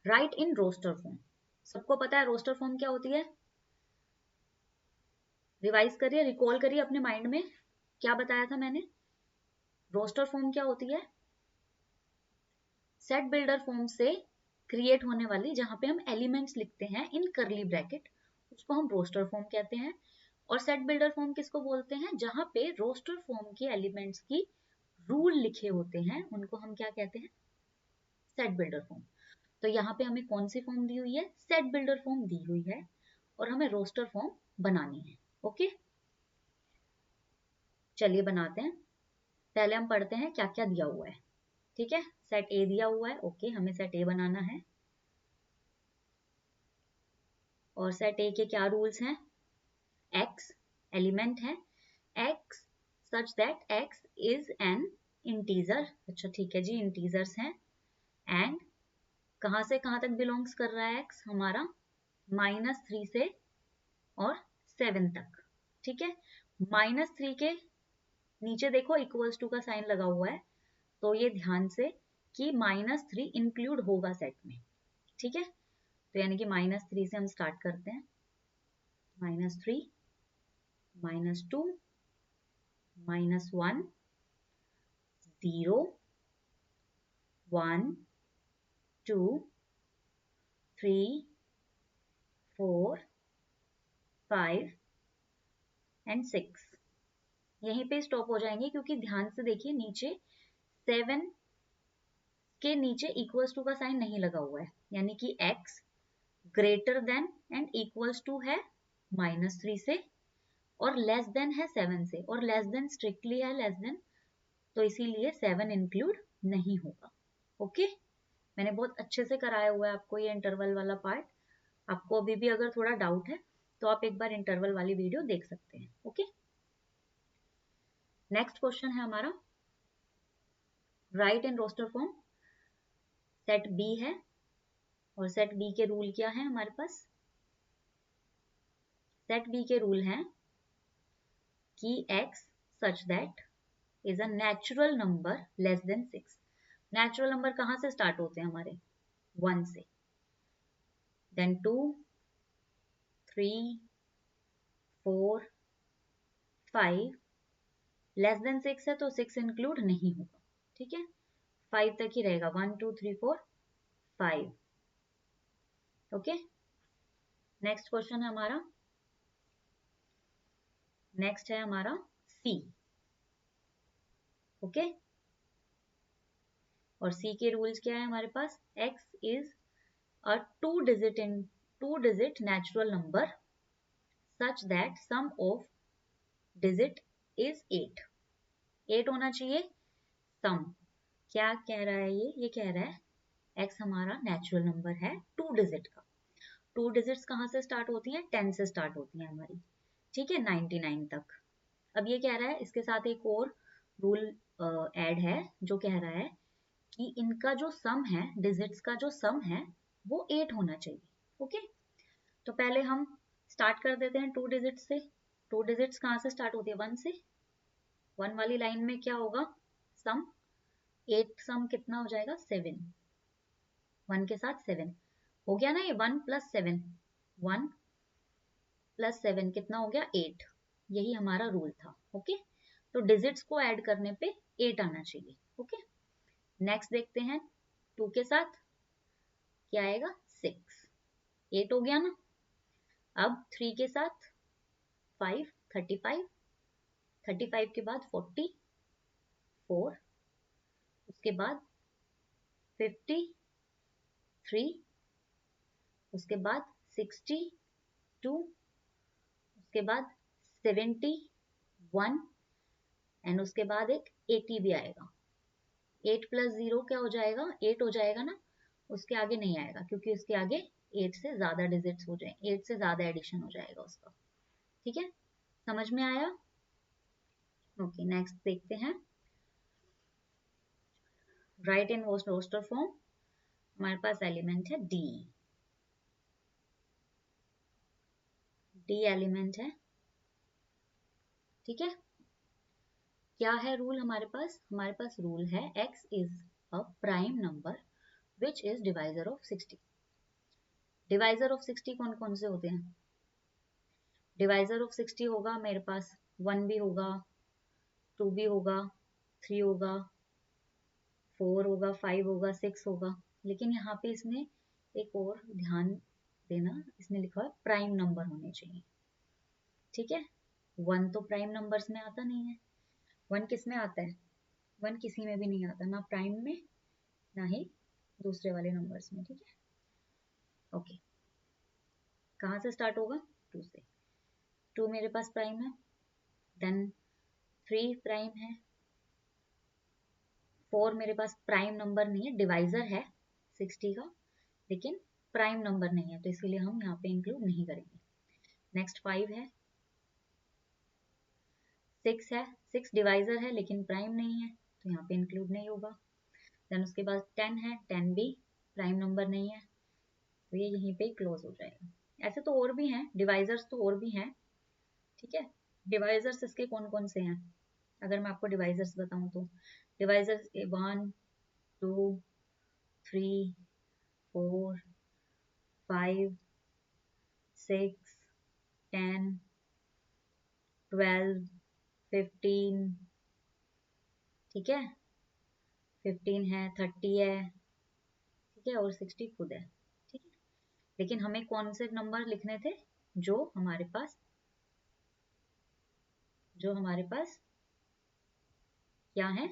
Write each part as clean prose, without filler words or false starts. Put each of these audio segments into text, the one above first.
Right in roster form. सबको पता है रोस्टर फॉर्म क्या होती है? रिवाइज करिए, रिकॉल करिए अपने माइंड में, क्या बताया था मैंने? रोस्टर फॉर्म क्या होती है? सेट बिल्डर फॉर्म से क्रिएट होने वाली, जहां पे हम एलिमेंट्स लिखते हैं इन करली ब्रैकेट, उसको हम रोस्टर फॉर्म कहते हैं। और सेट बिल्डर फॉर्म किसको बोलते हैं? जहां पे रोस्टर फॉर्म के एलिमेंट्स की रूल लिखे होते हैं, उनको हम क्या कहते हैं? Set builder form. तो यहाँ पे हमें कौन सी फॉर्म दी हुई है? सेट बिल्डर फॉर्म दी हुई है, और हमें रोस्टर फॉर्म बनानी है। ओके, चलिए बनाते हैं। पहले हम पढ़ते हैं क्या क्या दिया हुआ है। ठीक है, सेट ए दिया हुआ है। ओके, हमें सेट ए बनाना है। और सेट ए के क्या रूल्स हैं? एक्स एलिमेंट है, x such that x is an integer. अच्छा ठीक है जी, इंटीजर्स हैं। एंड कहां से कहां तक बिलोंग्स कर रहा है एक्स हमारा? -3 से और 7 तक। ठीक है, -3 के नीचे देखो इक्वल्स टू का साइन लगा हुआ है, तो ये ध्यान से कि -3 इंक्लूड होगा सेट में। ठीक है, तो यानी कि -3 से हम स्टार्ट करते हैं। -3, -2, -1, 0, 1, 2, 3, 4, 5 एंड 6। यहीं पे स्टॉप हो जाएंगे, क्योंकि ध्यान से देखिए नीचे 7 के नीचे इक्वल्स टू का साइन नहीं लगा हुआ है, यानी कि x greater than and equals to है -3 से, और लेस देन है 7 से, और लेस देन स्ट्रिक्टली है लेस देन, तो इसीलिए 7 इंक्लूड नहीं होगा। ओके, मैंने बहुत अच्छे से कराया हुआ है आपको ये इंटरवल वाला पार्ट। आपको अभी भी अगर थोड़ा डाउट है तो आप एक बार इंटरवल वाली वीडियो देख सकते हैं। ओके, नेक्स्ट क्वेश्चन है हमारा, write in roster form. Set B है, और सेट बी के रूल क्या है हमारे पास? सेट बी के रूल हैं कि x such that is a natural number less than 6। Natural number कहां से स्टार्ट होते हैं हमारे? 1 से, देन 2, 3, 4, 5, लेस देन 6 है तो 6 इंक्लूड नहीं होगा। ठीक है, 5 तक ही रहेगा, 1, 2, 3, 4, 5। ओके, नेक्स्ट क्वेश्चन है हमारा, नेक्स्ट है हमारा सी। ओके, और सी के रूल्स क्या है हमारे पास? x is a two digit natural number such that sum of digit is 8। 8 होना चाहिए सम। क्या कह रहा है ये कह रहा है x हमारा नेचुरल नंबर है 2 डिजिट का। 2 डिजिट्स कहाँ से स्टार्ट होती हैं? 10 से स्टार्ट होती हैं हमारी। ठीक है, 99 तक। अब ये कह रहा है, इसके साथ एक और रूल ऐड है जो कह रहा है कि इनका जो सम है, डिजिट्स का जो सम है वो 8 होना चाहिए। ओके, तो पहले हम स्टार्ट कर देते हैं 2 डिजिट से। 2 डिजिट्स कहाँ से स्टार्ट होती है? 1 से। 1 वाली लाइन में क्या होगा? सम 8, सम कितना हो जाएगा? 7। 1 के साथ 7 हो गया ना, ये 1 + 7, 1 + 7 कितना हो गया? 8। यही हमारा रूल था। ओके, तो डिजिट्स को ऐड करने पे 8 आना चाहिए। ओके, नेक्स्ट देखते हैं 2 के साथ क्या आएगा? 6। 8 हो गया ना। अब 3 के साथ 5, 35, 35 के बाद 40, 4, उसके बाद 53, उसके बाद 62, उसके बाद 71, एंड उसके बाद एक 80 भी आएगा। 8 + 0 क्या हो जाएगा? 8 हो जाएगा ना। उसके आगे नहीं आएगा, क्योंकि उसके आगे 8 से ज्यादा डिजिट्स हो जाए, 8 से ज्यादा एडिशन हो जाएगा उसका। ठीक है, समझ में आया? ओके, नेक्स्ट देखते हैं, राइट इन रोस्टर फॉर्म। हमारे पास एलिमेंट है डी। डी एलिमेंट है। ठीक है, क्या है रूल हमारे पास? हमारे पास रूल है x is a prime number which is divisor of 60। Divisor of 60 कौन कौन से होते हैं? डिवाइजर ऑफ 60 होगा मेरे पास 1 भी होगा, 2 भी होगा, 3 होगा, 4 होगा, 5 होगा, 6 होगा। लेकिन यहाँ पे इसमें एक और ध्यान देना, इसमें लिखा है प्राइम नंबर होने चाहिए। ठीक है, 1 तो प्राइम नंबर्स में आता नहीं है। 1 किस में आता है? 1 किसी में भी नहीं आता, ना प्राइम में ना ही दूसरे वाले नंबर्स में। ठीक है, ओके। कहाँ से स्टार्ट होगा? 2 से। 2 मेरे पास प्राइम है, देन 3 प्राइम है, 4 मेरे पास प्राइम नंबर नहीं है, डिवाइजर है 60 का, लेकिन प्राइम नंबर नहीं है, तो इसलिए हम यहाँ पे इंक्लूड नहीं करेंगे। नेक्स्ट 5 है, 6 है, 6 डिवाइजर है लेकिन प्राइम नहीं है, तो यहाँ पे इंक्लूड नहीं होगा। देन उसके बाद 10 है, 10 भी प्राइम नंबर नहीं है, तो ये यहीं पे क्लोज हो जाएगा। ऐसे तो और भी हैं डिवाइजर्स, तो और भी हैं। ठीक है, डिवाइजर्स इसके कौन कौन से हैं? अगर मैं आपको डिवाइजर्स बताऊं तो डिवाइजर्स 1 2 3 4 5 6 10 12 15, ठीक है, 15 है, 30 है, ठीक है, और 60 खुद है। ठीक है, लेकिन हमें कौन से नंबर लिखने थे? जो हमारे पास क्या है?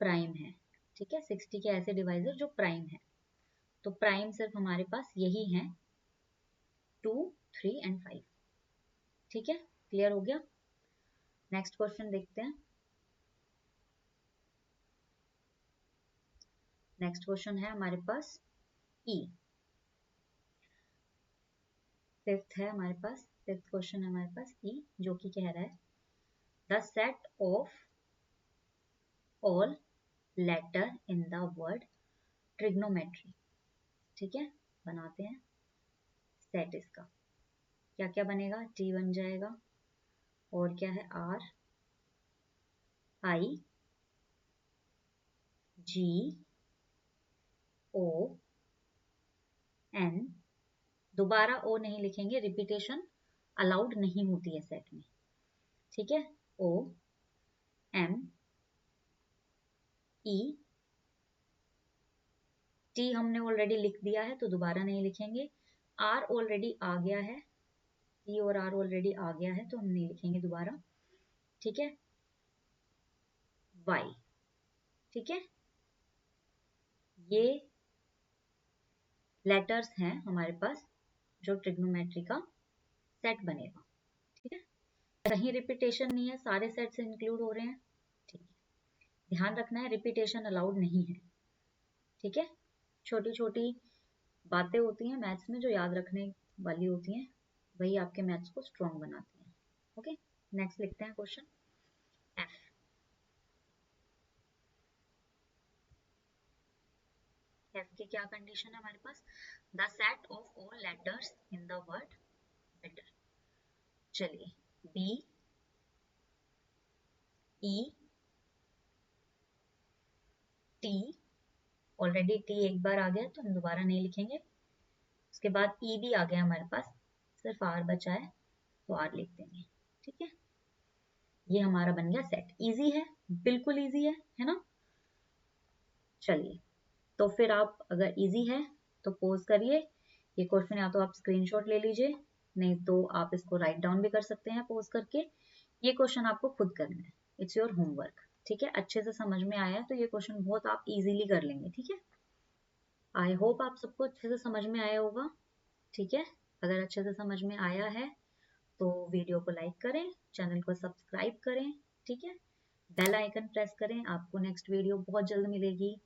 प्राइम है। ठीक है, 60 के ऐसे डिवाइजर जो प्राइम है, तो प्राइम सिर्फ हमारे पास यही है 2 3 एंड 5। ठीक है, क्लियर हो गया? नेक्स्ट क्वेश्चन देखते हैं। नेक्स्ट क्वेश्चन है हमारे पास ई, फिफ्थ है हमारे पास, फिफ्थ क्वेश्चन है हमारे पास ई, जो कि कह रहा है the set of all letter in the word trigonometry. ठीक है, बनाते हैं सेट इसका। क्या क्या बनेगा? टी बन जाएगा, और क्या है? Are I ji O N, दोबारा ओ नहीं लिखेंगे, रिपीटेशन अलाउड नहीं होती है सेट में। ठीक है, ओ एम ई, टी हमने ऑलरेडी लिख दिया है तो दोबारा नहीं लिखेंगे, आर ऑलरेडी आ गया है, टी और आर ऑलरेडी आ गया है तो हम नहीं लिखेंगे दोबारा। ठीक है, वाई। ठीक है, ये लेटर्स हैं हमारे पास जो ट्रिग्नोमेट्री का सेट बनेगा। ठीक है, कहीं रिपीटेशन नहीं है, सारे सेट्स इंक्लूड हो रहे हैं। ठीक है, ध्यान रखना है रिपीटेशन अलाउड नहीं है। ठीक है, छोटी छोटी बातें होती हैं मैथ्स में जो याद रखने वाली होती हैं, वही आपके मैथ्स को स्ट्रॉन्ग बनाती हैं। ओके, नेक्स्ट लिखते हैं क्वेश्चन एफ। एफ की क्या कंडीशन है हमारे पास? The set of all letters in the word better. चलिए, B E T, already T एक बार आ गया तो हम दोबारा नहीं लिखेंगे। उसके बाद ई भी आ गया हमारे पास, सिर्फ आर बचा है तो आर लिख देंगे। ठीक है, ये हमारा बन गया सेट। इजी है, बिल्कुल इजी है ना? चलिए, तो फिर आप अगर इजी है तो पोज करिए ये क्वेश्चन, या तो आप स्क्रीनशॉट ले लीजिए, नहीं तो आप इसको राइट डाउन भी कर सकते हैं पोज करके। ये क्वेश्चन आपको खुद करना है, इट्स योर होमवर्क। ठीक है, अच्छे से समझ में आया तो ये क्वेश्चन बहुत आप इजीली कर लेंगे। ठीक है, आई होप आप सबको अच्छे से समझ में आया होगा। ठीक है, अगर अच्छे से समझ में आया है तो वीडियो को लाइक करें, चैनल को सब्सक्राइब करें। ठीक है, बेल आइकन प्रेस करें, आपको नेक्स्ट वीडियो बहुत जल्द मिलेगी।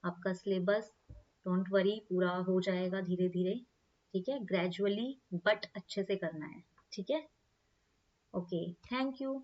आपका सिलेबस डोंट वरी पूरा हो जाएगा धीरे धीरे। ठीक है, ग्रेजुअली बट अच्छे से करना है। ठीक है, ओके, थैंक यू।